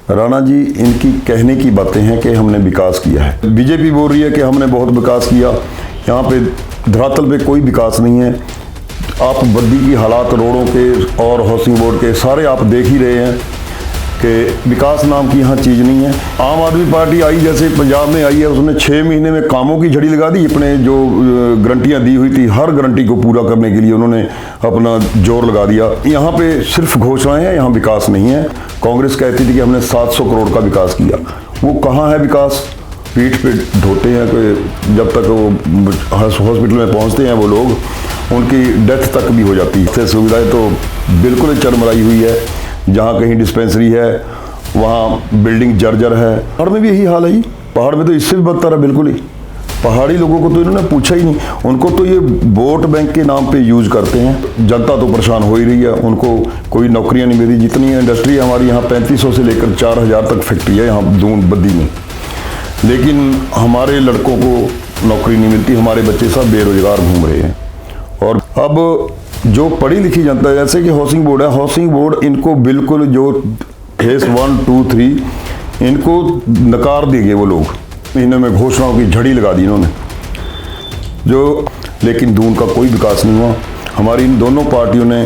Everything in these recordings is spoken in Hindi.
राणा जी, इनकी कहने की बातें हैं कि हमने विकास किया है। बीजेपी बोल रही है कि हमने बहुत विकास किया। यहाँ पे धरातल पे कोई विकास नहीं है। आप बद्दी की हालात रोडों के और हाउसिंग बोर्ड के सारे आप देख ही रहे हैं कि विकास नाम की यहाँ चीज़ नहीं है। आम आदमी पार्टी आई, जैसे पंजाब में आई है, उसने 6 महीने में कामों की झड़ी लगा दी। अपने जो गारंटियाँ दी हुई थी, हर गारंटी को पूरा करने के लिए उन्होंने अपना जोर लगा दिया। यहाँ पे सिर्फ घोषणाएं हैं, यहाँ विकास नहीं है। कांग्रेस कहती थी कि हमने 700 करोड़ का विकास किया। वो कहाँ है विकास? पीठ पे ढोते हैं कि जब तक वो हॉस्पिटल में पहुँचते हैं वो लोग, उनकी डेथ तक भी हो जाती है। सुविधाएँ तो बिल्कुल चरमराई हुई है। जहाँ कहीं डिस्पेंसरी है वहाँ बिल्डिंग जर्जर है। पहाड़ में भी यही हाल है जी। पहाड़ में तो इससे भी बदतर है बिल्कुल ही। पहाड़ी लोगों को तो इन्होंने पूछा ही नहीं। उनको तो ये वोट बैंक के नाम पे यूज करते हैं। जनता तो परेशान हो ही रही है, उनको कोई नौकरियां नहीं मिली। जितनी इंडस्ट्री है हमारी यहाँ 3500 से लेकर 4000 तक फैक्ट्री है यहाँ दून बद्दी में, लेकिन हमारे लड़कों को नौकरी नहीं मिलती। हमारे बच्चे सब बेरोजगार घूम रहे हैं। और अब जो पढ़ी लिखी जनता है, जैसे कि हाउसिंग बोर्ड है, हाउसिंग बोर्ड इनको बिल्कुल जो फेस 1, 2, 3 इनको नकार देंगे वो लोग। महीने में घोषणाओं की झड़ी लगा दी इन्होंने जो, लेकिन दून का कोई विकास नहीं हुआ। हमारी इन दोनों पार्टियों ने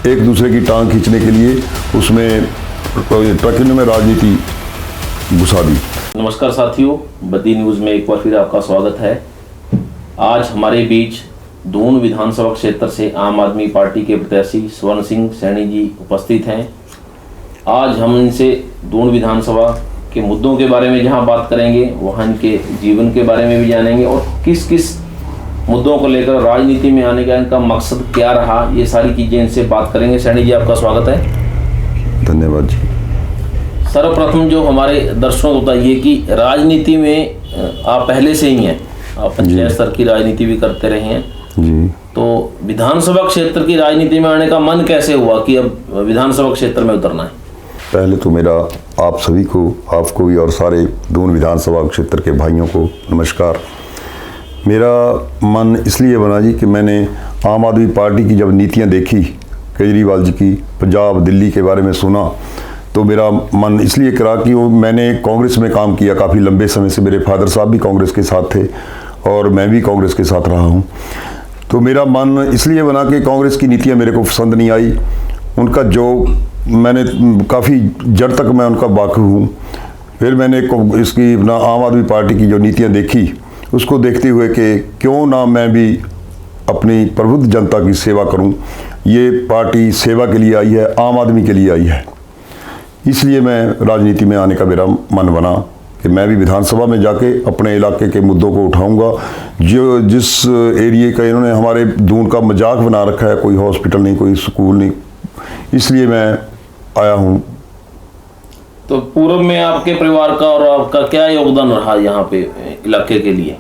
एक दूसरे की टांग खींचने के लिए उसमें प्रकृति में राजनीति घुसा दी। नमस्कार साथियों, बद्दी न्यूज़ में एक बार फिर आपका स्वागत है। आज हमारे बीच दून विधानसभा क्षेत्र से आम आदमी पार्टी के प्रत्याशी स्वर्ण सिंह सैनी जी उपस्थित हैं। आज हम इनसे दून विधानसभा के मुद्दों के बारे में जहां बात करेंगे, वहां इनके जीवन के बारे में भी जानेंगे और किस किस मुद्दों को लेकर राजनीति में आने का इनका मकसद क्या रहा, ये सारी चीज़ें इनसे बात करेंगे। सैनी जी, आपका स्वागत है। धन्यवाद जी। सर्वप्रथम जो हमारे दर्शकों को बताइए कि राजनीति में आप पहले से ही हैं, आप पंचायत स्तर की राजनीति भी करते रहे हैं जी। तो विधानसभा क्षेत्र की राजनीति में आने का मन कैसे हुआ कि अब विधानसभा क्षेत्र में उतरना है? पहले तो मेरा आप सभी को, आपको भी और सारे दून विधानसभा क्षेत्र के भाइयों को नमस्कार। मेरा मन इसलिए बना जी कि मैंने आम आदमी पार्टी की जब नीतियां देखी, केजरीवाल जी की, पंजाब दिल्ली के बारे में सुना, तो मेरा मन इसलिए करा कि वो मैंने कांग्रेस में काम किया काफ़ी लंबे समय से। मेरे फादर साहब भी कांग्रेस के साथ थे और मैं भी कांग्रेस के साथ रहा हूँ। तो मेरा मन इसलिए बना कि कांग्रेस की नीतियाँ मेरे को पसंद नहीं आई। उनका जो मैंने काफ़ी जड़ तक मैं उनका वाकिफ हूँ। फिर मैंने इसकी अपना आम आदमी पार्टी की जो नीतियाँ देखी, उसको देखते हुए कि क्यों ना मैं भी अपनी प्रबुद्ध जनता की सेवा करूँ। ये पार्टी सेवा के लिए आई है, आम आदमी के लिए आई है। इसलिए मैं राजनीति में आने का मेरा मन बना कि मैं भी विधानसभा में जाके अपने इलाके के मुद्दों को उठाऊंगा। जो जिस एरिया का इन्होंने हमारे दून का मजाक बना रखा है, कोई हॉस्पिटल नहीं, कोई स्कूल नहीं, इसलिए मैं आया हूँ। तो पूर्व में आपके परिवार का और आपका क्या योगदान रहा यहाँ पे इलाके के लिए?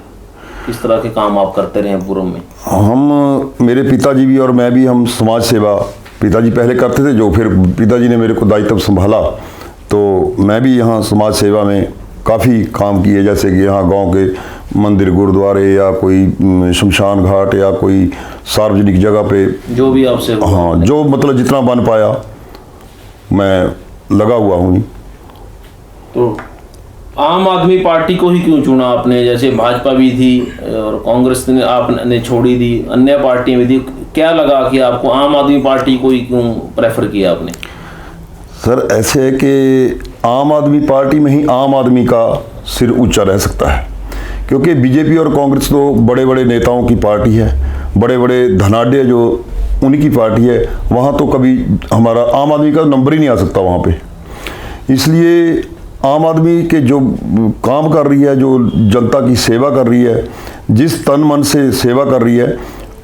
किस तरह के काम आप करते रहे पूर्व में? हम, मेरे पिताजी भी और मैं भी, हम समाज सेवा पिताजी पहले करते थे, जो फिर पिताजी ने मेरे को दायित्व संभाला, तो मैं भी यहाँ समाज सेवा में काफ़ी काम किए। जैसे कि यहाँ गांव के मंदिर, गुरुद्वारे या कोई शमशान घाट या कोई सार्वजनिक जगह पे जो भी आपसे, हाँ, जो मतलब जितना बन पाया मैं लगा हुआ हूँ। तो आम आदमी पार्टी को ही क्यों चुना आपने? जैसे भाजपा भी थी और कांग्रेस ने आपने छोड़ी थी, अन्य पार्टियां भी थी, क्या लगा कि आपको आम आदमी पार्टी को ही क्यों प्रेफर किया आपने? सर, ऐसे है कि आम आदमी पार्टी में ही आम आदमी का सिर ऊंचा रह सकता है, क्योंकि बीजेपी और कांग्रेस तो बड़े बड़े नेताओं की पार्टी है, बड़े बड़े धनाढ्य जो उनकी पार्टी है। वहाँ तो कभी हमारा आम आदमी का नंबर ही नहीं आ सकता वहाँ पे। इसलिए आम आदमी के जो काम कर रही है, जो जनता की सेवा कर रही है, जिस तन मन से सेवा कर रही है,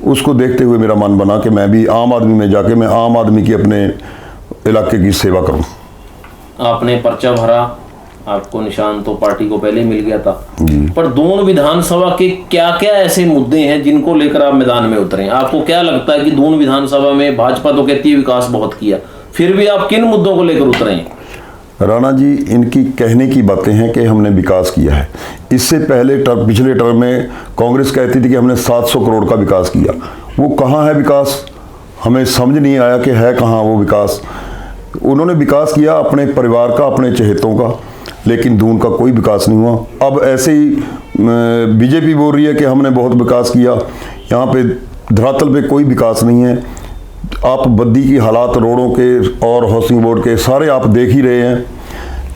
उसको देखते हुए मेरा मन बना कि मैं भी आम आदमी में जाके मैं आम आदमी की अपने इलाके की सेवा करूं। आपने पर्चा भरा, आपको निशान तो पार्टी को पहले मिल गया था, पर दून विधानसभा के क्या क्या ऐसे मुद्दे हैं जिनको लेकर आप मैदान में उतरे? आपको क्या लगता है कि दून विधानसभा में भाजपा तो कहती है विकास बहुत किया, फिर भी आप किन मुद्दों को लेकर उतरे हैं? राणा जी, इनकी कहने की बातें हैं कि हमने विकास किया है। इससे पहले पिछले टर्म में कांग्रेस कहती थी कि हमने 700 करोड़ का विकास किया। वो कहाँ है विकास? हमें समझ नहीं आया कि है कहाँ वो विकास। उन्होंने विकास किया अपने परिवार का, अपने चहेतों का, लेकिन दून का कोई विकास नहीं हुआ। अब ऐसे ही बीजेपी बोल रही है कि हमने बहुत विकास किया, यहाँ पे धरातल पे कोई विकास नहीं है। आप बद्दी की हालात रोडों के और हाउसिंग बोर्ड के सारे आप देख ही रहे हैं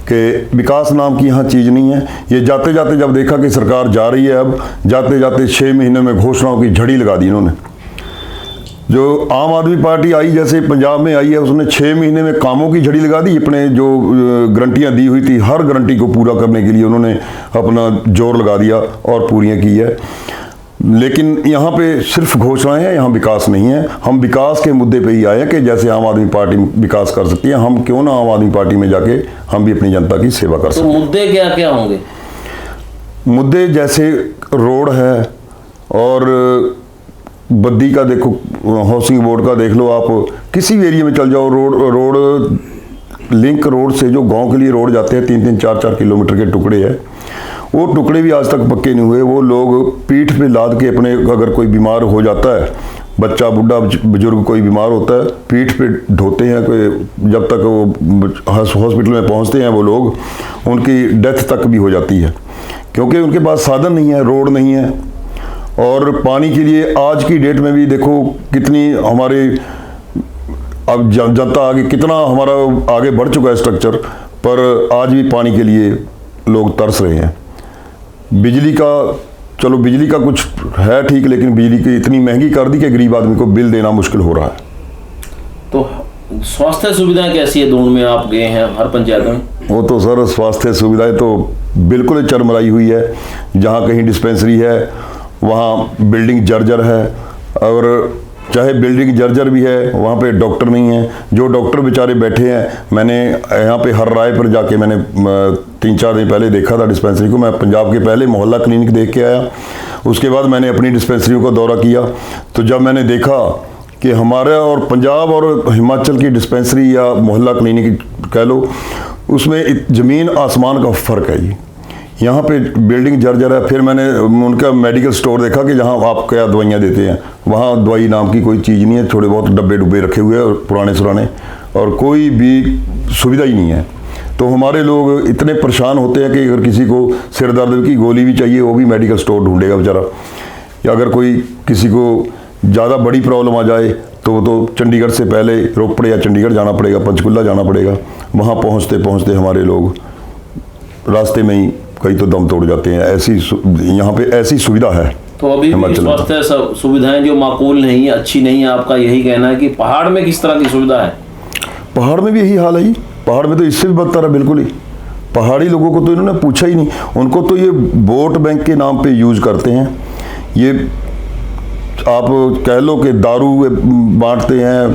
कि विकास नाम की यहाँ चीज़ नहीं है। ये जाते जाते जब देखा कि सरकार जा रही है, अब जाते जाते 6 महीने में घोषणाओं की झड़ी लगा दी इन्होंने। जो आम आदमी पार्टी आई, जैसे पंजाब में आई है, उसने 6 महीने में कामों की झड़ी लगा दी। अपने जो गारंटियाँ दी हुई थी, हर गारंटी को पूरा करने के लिए उन्होंने अपना जोर लगा दिया और पूरियाँ की है। लेकिन यहाँ पे सिर्फ घोषणाएं हैं, यहाँ विकास नहीं है। हम विकास के मुद्दे पे ही आए हैं कि जैसे आम आदमी पार्टी विकास कर सकती है, हम क्यों ना आम आदमी पार्टी में जाके हम भी अपनी जनता की सेवा कर सकते हैं। तो मुद्दे क्या क्या होंगे? मुद्दे जैसे रोड है, और बद्दी का देखो, हाउसिंग बोर्ड का देख लो, आप किसी भी एरिया में चल जाओ, रोड लिंक रोड से जो गांव के लिए रोड जाते हैं 3-3, 4-4 किलोमीटर के टुकड़े हैं, वो टुकड़े भी आज तक पक्के नहीं हुए। वो लोग पीठ पे लाद के अपने, अगर कोई बीमार हो जाता है, बच्चा बुढ़ा बुजुर्ग कोई बीमार होता है, पीठ पे ढोते हैं। कोई जब तक वो हॉस्पिटल में पहुंचते हैं वो लोग, उनकी डेथ तक भी हो जाती है, क्योंकि उनके पास साधन नहीं है, रोड नहीं है। और पानी के लिए आज की डेट में भी देखो कितनी हमारे अब जनता आगे, कितना हमारा आगे बढ़ चुका है स्ट्रक्चर, पर आज भी पानी के लिए लोग तरस रहे हैं। बिजली का, चलो बिजली का कुछ है ठीक, लेकिन बिजली की इतनी महंगी कर दी कि गरीब आदमी को बिल देना मुश्किल हो रहा है। तो स्वास्थ्य सुविधाएं कैसी है दून में? आप गए हैं हर पंचायत में। वो तो सर स्वास्थ्य सुविधाएं तो बिल्कुल चरमराई हुई है। जहाँ कहीं डिस्पेंसरी है वहाँ बिल्डिंग जर्जर है, और चाहे बिल्डिंग जर्जर भी है वहाँ पे डॉक्टर नहीं है। जो डॉक्टर बेचारे बैठे हैं, मैंने यहाँ पे हर राय पर जाके मैंने 3-4 दिन पहले देखा था डिस्पेंसरी को। मैं पंजाब के पहले मोहल्ला क्लिनिक देख के आया, उसके बाद मैंने अपनी डिस्पेंसरियों का दौरा किया। तो जब मैंने देखा कि हमारे और पंजाब और हिमाचल की डिस्पेंसरी या मोहल्ला क्लिनिक कह लो, उसमें ज़मीन आसमान का फ़र्क है। यहाँ पे बिल्डिंग जर्जर है। फिर मैंने उनका मेडिकल स्टोर देखा कि जहाँ आप क्या दवाइयाँ देते हैं, वहाँ दवाई नाम की कोई चीज़ नहीं है। थोड़े बहुत डब्बे डुब्बे रखे हुए हैं और पुराने, और कोई भी सुविधा ही नहीं है। तो हमारे लोग इतने परेशान होते हैं कि अगर किसी को सिर दर्द की गोली भी चाहिए, वो भी मेडिकल स्टोर ढूंढेगा बेचारा। या अगर कोई किसी को ज़्यादा बड़ी प्रॉब्लम आ जाए तो चंडीगढ़ से पहले रोपड़ या चंडीगढ़ जाना पड़ेगा, पंचकुला जाना पड़ेगा। वहाँ पहुँचते पहुँचते हमारे लोग रास्ते में ही कई तो दम तोड़ जाते हैं। ऐसी यहाँ पे ऐसी सुविधा है। तो अभी भी स्वास्थ्य सुविधाएं जो माकूल नहीं है, अच्छी नहीं है, आपका यही कहना है कि पहाड़ में किस तरह की सुविधा है? पहाड़ में भी यही हाल है जी। पहाड़ में तो इससे भी बदतर है बिल्कुल ही। पहाड़ी लोगों को तो इन्होंने पूछा ही नहीं। उनको तो ये वोट बैंक के नाम पे यूज करते हैं। ये आप कह लो कि दारू बांटते हैं,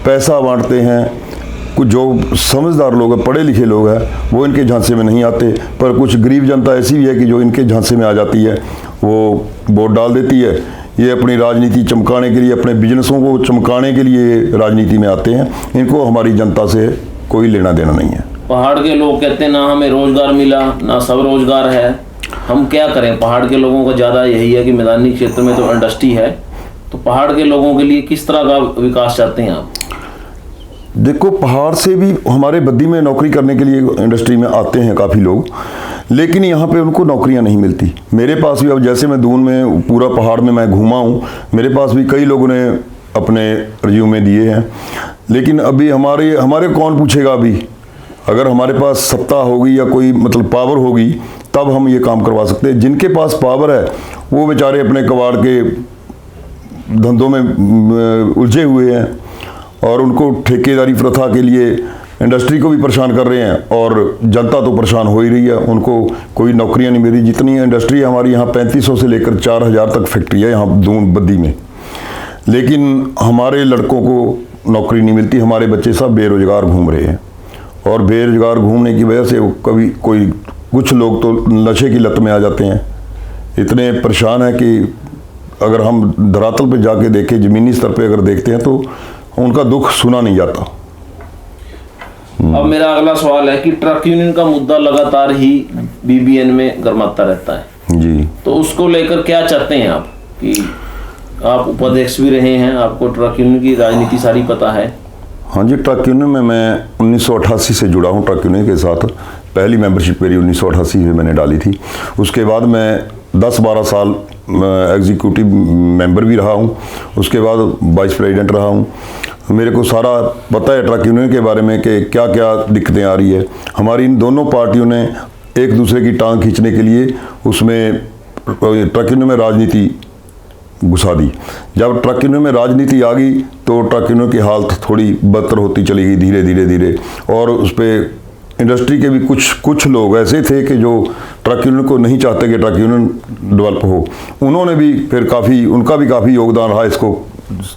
पैसा बांटते हैं। कुछ जो समझदार लोग हैं, पढ़े लिखे लोग हैं, वो इनके झांसे में नहीं आते। पर कुछ गरीब जनता ऐसी भी है कि जो इनके झांसे में आ जाती है, वो वोट डाल देती है। ये अपनी राजनीति चमकाने के लिए, अपने बिजनेसों को चमकाने के लिए राजनीति में आते हैं। इनको हमारी जनता से कोई लेना देना नहीं है। पहाड़ के लोग कहते हैं ना हमें रोजगार मिला, ना सब रोजगार है, हम क्या करें? पहाड़ के लोगों का ज़्यादा यही है कि मैदानी क्षेत्र में तो इंडस्ट्री है, तो पहाड़ के लोगों के लिए किस तरह का विकास चाहते हैं आप? देखो, पहाड़ से भी हमारे बद्दी में नौकरी करने के लिए इंडस्ट्री में आते हैं काफ़ी लोग, लेकिन यहाँ पे उनको नौकरियाँ नहीं मिलती। मेरे पास भी, अब जैसे मैं दून में पूरा पहाड़ में मैं घूमा हूँ, मेरे पास भी कई लोगों ने अपने रिज्यूमे दिए हैं, लेकिन अभी हमारे कौन पूछेगा? अभी अगर हमारे पास सत्ता होगी या कोई मतलब पावर होगी, तब हम ये काम करवा सकते हैं। जिनके पास पावर है वो बेचारे अपने कबाड़ के धंधों में उलझे हुए हैं, और उनको ठेकेदारी प्रथा के लिए इंडस्ट्री को भी परेशान कर रहे हैं, और जनता तो परेशान हो ही रही है। उनको कोई नौकरियां नहीं मिल रही। जितनी इंडस्ट्री है हमारी यहाँ 3500 से लेकर 4000 तक फैक्ट्री है यहाँ दून बद्दी में, लेकिन हमारे लड़कों को नौकरी नहीं मिलती। हमारे बच्चे सब बेरोजगार घूम रहे हैं, और बेरोजगार घूमने की वजह से कभी कुछ लोग तो नशे की लत में आ जाते हैं। इतने परेशान है कि अगर हम धरातल पे जाके देखें, ज़मीनी स्तर पे अगर देखते हैं, तो उनका दुख सुना नहीं जाता। अब मेरा अगला सवाल है कि ट्रक यूनियन का मुद्दा लगातार ही बीबीएन में गरमाता रहता है जी, तो उसको लेकर क्या चाहते हैं आप? कि आप उपाध्यक्ष भी रहे हैं, आपको ट्रक यूनियन की राजनीति सारी पता है, हाँ जी, ट्रक यूनियन में मैं 1988 से जुड़ा हूँ। ट्रक यूनियन के साथ पहली मेंबरशिप मेरी 1988 में मैंने डाली थी। उसके बाद मैं 10-12 साल एग्जीक्यूटिव मेंबर भी रहा हूँ, उसके बाद वाइस प्रेसिडेंट रहा हूँ। मेरे को सारा पता है ट्रक यूनियन के बारे में कि क्या क्या दिक्कतें आ रही है। हमारी इन दोनों पार्टियों ने एक दूसरे की टांग खींचने के लिए उसमें ट्रक यूनियन में राजनीति घुसा दी। जब ट्रक यूनियन में राजनीति आ गई तो ट्रक यूनियन की हालत थोड़ी बदतर होती चली गई धीरे धीरे। और उस पर इंडस्ट्री के भी कुछ लोग ऐसे थे कि जो ट्रक यूनियन को नहीं चाहते कि ट्रक यूनियन डेवलप हो। उन्होंने भी फिर उनका भी काफ़ी योगदान रहा इसको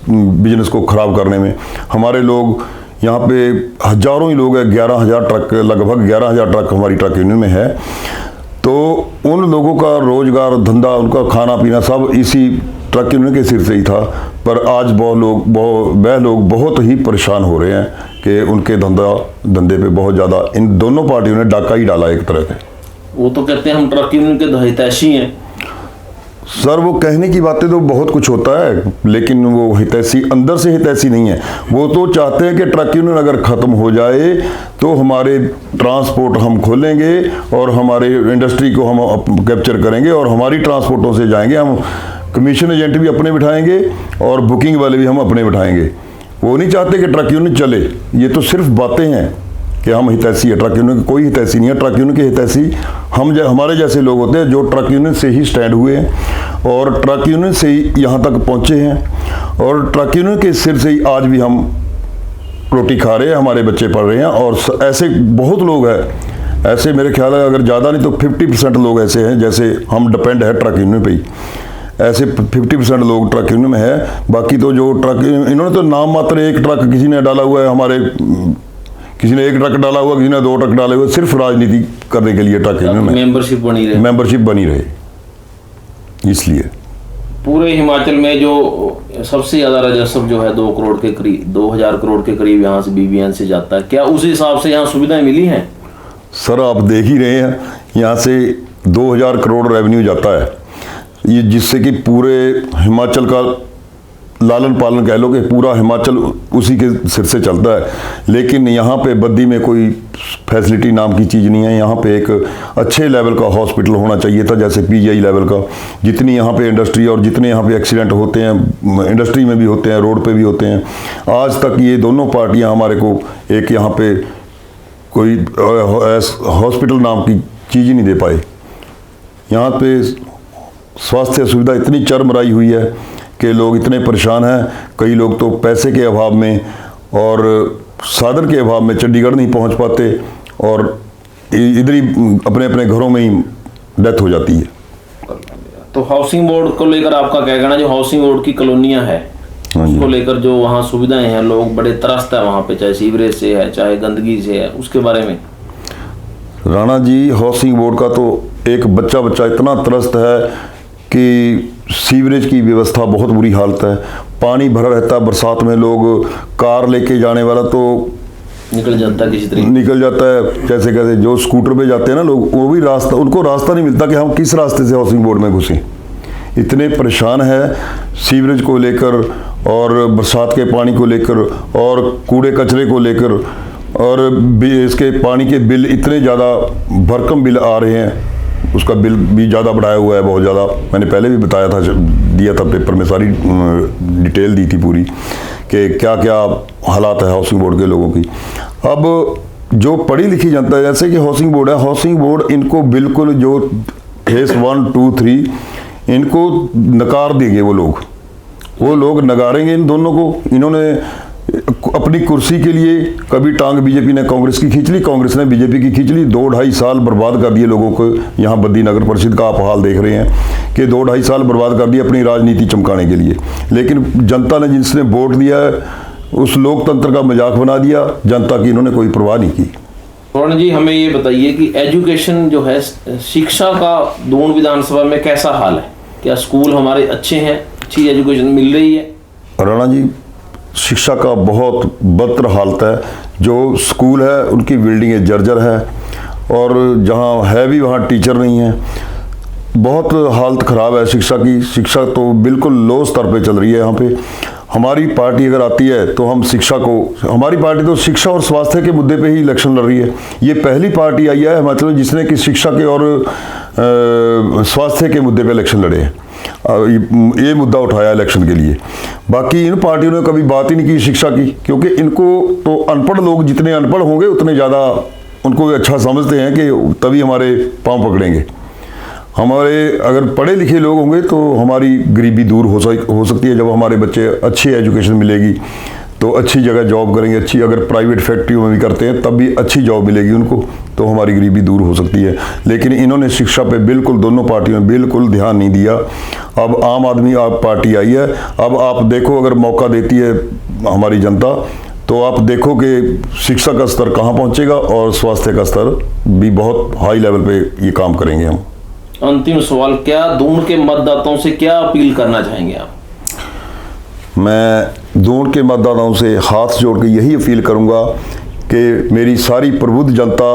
बिजनेस को ख़राब करने में। हमारे लोग यहाँ पे हज़ारों ही लोग हैं, 11,000 ट्रक, लगभग 11,000 ट्रक हमारी ट्रक यूनियन में है। तो उन लोगों का रोजगार धंधा, उनका खाना पीना सब इसी ट्रक यूनियन के सिर से ही था। पर आज वह लोग बहुत ही परेशान हो रहे हैं कि उनके धंधे पे बहुत ज़्यादा इन दोनों पार्टियों ने डाका ही डाला एक तरह से। वो तो कहते हैं हम ट्रक यूनियन के हितैषी हैं। सर, वो कहने की बातें तो बहुत कुछ होता है, लेकिन वो हितैषी अंदर से हितैषी नहीं है। वो तो चाहते हैं कि ट्रक यूनियन अगर ख़त्म हो जाए तो हमारे ट्रांसपोर्ट हम खोलेंगे और हमारे इंडस्ट्री को हम कैप्चर करेंगे और हमारी ट्रांसपोर्टों से जाएंगे। हम कमीशन एजेंट भी अपने बिठाएंगे और बुकिंग वाले भी हम अपने बिठाएंगे। वो नहीं चाहते कि ट्रक यूनियन चले। ये तो सिर्फ बातें हैं कि हम हितैषी है। ट्रक यूनियन की कोई हितैषी नहीं है। ट्रक यूनियन के हितैषी हमारे जैसे लोग होते हैं जो ट्रक यूनियन से ही स्टैंड हुए हैं और ट्रक यूनियन से ही यहाँ तक पहुँचे हैं और ट्रक यूनियन के सिर से ही आज भी हम रोटी खा रहे हैं, हमारे बच्चे पढ़ रहे हैं। और ऐसे बहुत लोग हैं, ऐसे मेरे ख्याल है अगर ज़्यादा नहीं तो 50% लोग ऐसे हैं जैसे हम डिपेंड है ट्रक यूनियन पे ही। ऐसे 50% लोग ट्रक यूनियन में है। बाकी तो जो ट्रक, इन्होंने तो नाम मात्र एक ट्रक किसी ने डाला हुआ है, हमारे किसी ने एक ट्रक डाला हुआ, किसी ने 2 ट्रक डाले हुए, सिर्फ राजनीति करने के लिए ट्रक यूनियन में मेंबरशिप बनी रहे इसलिए। पूरे हिमाचल में जो सबसे ज़्यादा राजस्व जो है 2 करोड़ के करीब, 2,000 करोड़ के करीब यहाँ से BBN से जाता है। क्या उस हिसाब से यहाँ सुविधाएं मिली हैं? सर, आप देख ही रहे हैं यहाँ से 2,000 करोड़ रेवेन्यू जाता है, ये जिससे कि पूरे हिमाचल का लालन पालन कह लो कि पूरा हिमाचल उसी के सिर से चलता है। लेकिन यहाँ पे बद्दी में कोई फैसिलिटी नाम की चीज़ नहीं है। यहाँ पे एक अच्छे लेवल का हॉस्पिटल होना चाहिए था, जैसे PGI लेवल का। जितनी यहाँ पे इंडस्ट्री और जितने यहाँ पे एक्सीडेंट होते हैं, इंडस्ट्री में भी होते हैं, रोड पे भी होते हैं, आज तक ये दोनों पार्टियाँ हमारे को एक यहाँ पे कोई हॉस्पिटल नाम की चीज़ ही नहीं दे पाए। यहाँ पे स्वास्थ्य सुविधा इतनी चरमराई हुई है कि लोग इतने परेशान हैं। कई लोग तो पैसे के अभाव में और साधन के अभाव में चंडीगढ़ नहीं पहुंच पाते और इधर ही अपने अपने घरों में ही डेथ हो जाती है। तो हाउसिंग बोर्ड को लेकर आपका क्या कहना? जो हाउसिंग बोर्ड की कॉलोनियां है उसको लेकर जो वहाँ सुविधाएं हैं, लोग बड़े त्रस्त है वहाँ पे, चाहे सीवरेज से है चाहे गंदगी से है, उसके बारे में? राणा जी, हाउसिंग बोर्ड का तो एक बच्चा इतना त्रस्त है कि सीवरेज की व्यवस्था बहुत बुरी हालत है। पानी भरा रहता है बरसात में, लोग कार लेके जाने वाला तो निकल जाता है कैसे कैसे। जो स्कूटर पे जाते हैं ना लोग, वो भी उनको रास्ता नहीं मिलता कि हम किस रास्ते से हाउसिंग बोर्ड में घुसें। इतने परेशान है सीवरेज को लेकर और बरसात के पानी को लेकर और कूड़े कचरे को लेकर, और इसके पानी के बिल इतने ज़्यादा भरकम बिल आ रहे हैं। उसका बिल भी ज़्यादा बढ़ाया हुआ है, बहुत ज़्यादा। मैंने पहले भी बताया था, दिया था पेपर में, सारी डिटेल दी थी पूरी कि क्या क्या हालात है हाउसिंग बोर्ड के लोगों की। अब जो पढ़ी लिखी जनता है, जैसे कि हाउसिंग बोर्ड है, हाउसिंग बोर्ड इनको बिल्कुल जो फेस 1, 2, 3 इनको नकार देंगे। वो लोग नकारेंगे इन दोनों को। इन्होंने अपनी कुर्सी के लिए कभी टांग बीजेपी ने कांग्रेस की खींच ली, कांग्रेस ने बीजेपी की खींच ली। 2-2.5 साल बर्बाद कर दिए लोगों को। यहाँ बद्दी नगर परिषद का आप हाल देख रहे हैं कि 2-2.5 साल बर्बाद कर दिए अपनी राजनीति चमकाने के लिए। लेकिन जनता ने जिसने वोट दिया है उस लोकतंत्र का मजाक बना दिया। जनता की इन्होंने कोई परवाह नहीं की। स्वर्ण जी, हमें ये बताइए कि एजुकेशन जो है, शिक्षा का दून विधानसभा में कैसा हाल है? क्या स्कूल हमारे अच्छे हैं, अच्छी एजुकेशन मिल रही है? राणा जी, शिक्षा का बहुत बदतर हालत है। जो स्कूल है उनकी बिल्डिंगें जर्जर है और जहाँ है भी वहाँ टीचर नहीं है। बहुत हालत ख़राब है शिक्षा की। शिक्षा तो बिल्कुल लो स्तर पे चल रही है यहाँ पे। हमारी पार्टी अगर आती है तो हम शिक्षा को, हमारी पार्टी तो शिक्षा और स्वास्थ्य के मुद्दे पे ही इलेक्शन लड़ रही है। ये पहली पार्टी आई है मतलब जिसने कि शिक्षा के और स्वास्थ्य के मुद्दे पे इलेक्शन लड़े हैं, ये मुद्दा उठाया इलेक्शन के लिए। बाकी इन पार्टियों ने कभी बात ही नहीं की शिक्षा की, क्योंकि इनको तो अनपढ़ लोग जितने अनपढ़ होंगे उतने ज़्यादा उनको अच्छा समझते हैं कि तभी हमारे पाँव पकड़ेंगे। हमारे अगर पढ़े लिखे लोग होंगे तो हमारी गरीबी दूर हो सकती है। जब हमारे बच्चे अच्छी एजुकेशन मिलेगी तो अच्छी जगह जॉब करेंगे, अच्छी अगर प्राइवेट फैक्ट्रियों में भी करते हैं तब भी अच्छी जॉब मिलेगी उनको, तो हमारी गरीबी दूर हो सकती है। लेकिन इन्होंने शिक्षा पे बिल्कुल, दोनों पार्टियों ने बिल्कुल ध्यान नहीं दिया। अब आम आदमी पार्टी आई है, अब आप देखो अगर मौका देती है हमारी जनता तो आप देखो कि शिक्षा का स्तर कहाँ पहुँचेगा और स्वास्थ्य का स्तर भी बहुत हाई लेवल पे ये काम करेंगे हम। अंतिम सवाल, क्या दून के मतदाताओं से क्या अपील करना चाहेंगे आप? मैं दून के मतदाताओं से हाथ जोड़ के यही अपील करूंगा कि मेरी सारी प्रबुद्ध जनता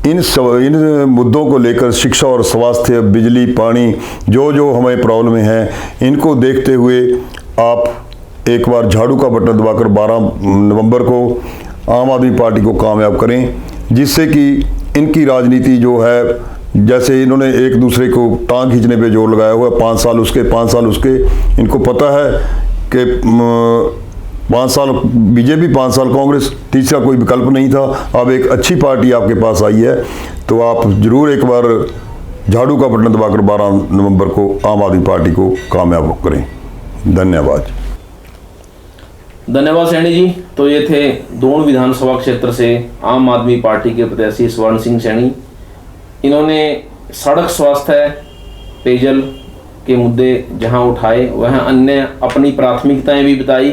इन मुद्दों को लेकर, शिक्षा और स्वास्थ्य, बिजली, पानी, जो हमें प्रॉब्लम है, इनको देखते हुए आप एक बार झाड़ू का बटन दबाकर 12 नवंबर को आम आदमी पार्टी को कामयाब करें, जिससे कि इनकी राजनीति जो है, जैसे इन्होंने एक दूसरे को टांग खींचने पे जोर लगाया हुआ है, 5 साल उसके 5 साल उसके, इनको पता है कि 5 साल बीजेपी 5 साल कांग्रेस, तीसरा कोई विकल्प नहीं था। अब एक अच्छी पार्टी आपके पास आई है तो आप जरूर एक बार झाड़ू का बटन दबाकर 12 नवंबर को आम आदमी पार्टी को कामयाब करें। धन्यवाद। धन्यवाद सैनी जी। तो ये थे दून विधानसभा क्षेत्र से आम आदमी पार्टी के प्रत्याशी स्वर्ण सिंह सैनी। इन्होंने सड़क, स्वास्थ्य, पेयजल के मुद्दे जहां उठाए वहां अन्य अपनी प्राथमिकताएं भी बताई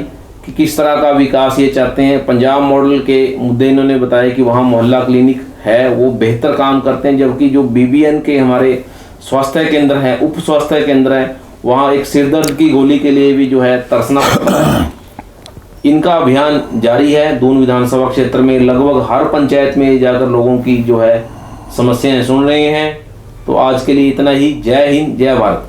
कि किस तरह का विकास ये चाहते हैं। पंजाब मॉडल के मुद्दे इन्होंने बताए कि वहां मोहल्ला क्लिनिक है, वो बेहतर काम करते हैं, जबकि जो बीबीएन के हमारे स्वास्थ्य केंद्र है, उप स्वास्थ्य केंद्र है, वहाँ एक सिरदर्द की गोली के लिए भी जो है तरसना पड़ता है। इनका अभियान जारी है। दून विधानसभा क्षेत्र में लगभग हर पंचायत में जाकर लोगों की जो है समस्याएं सुन रहे हैं। तो आज के लिए इतना ही। जय हिंद, जय भारत।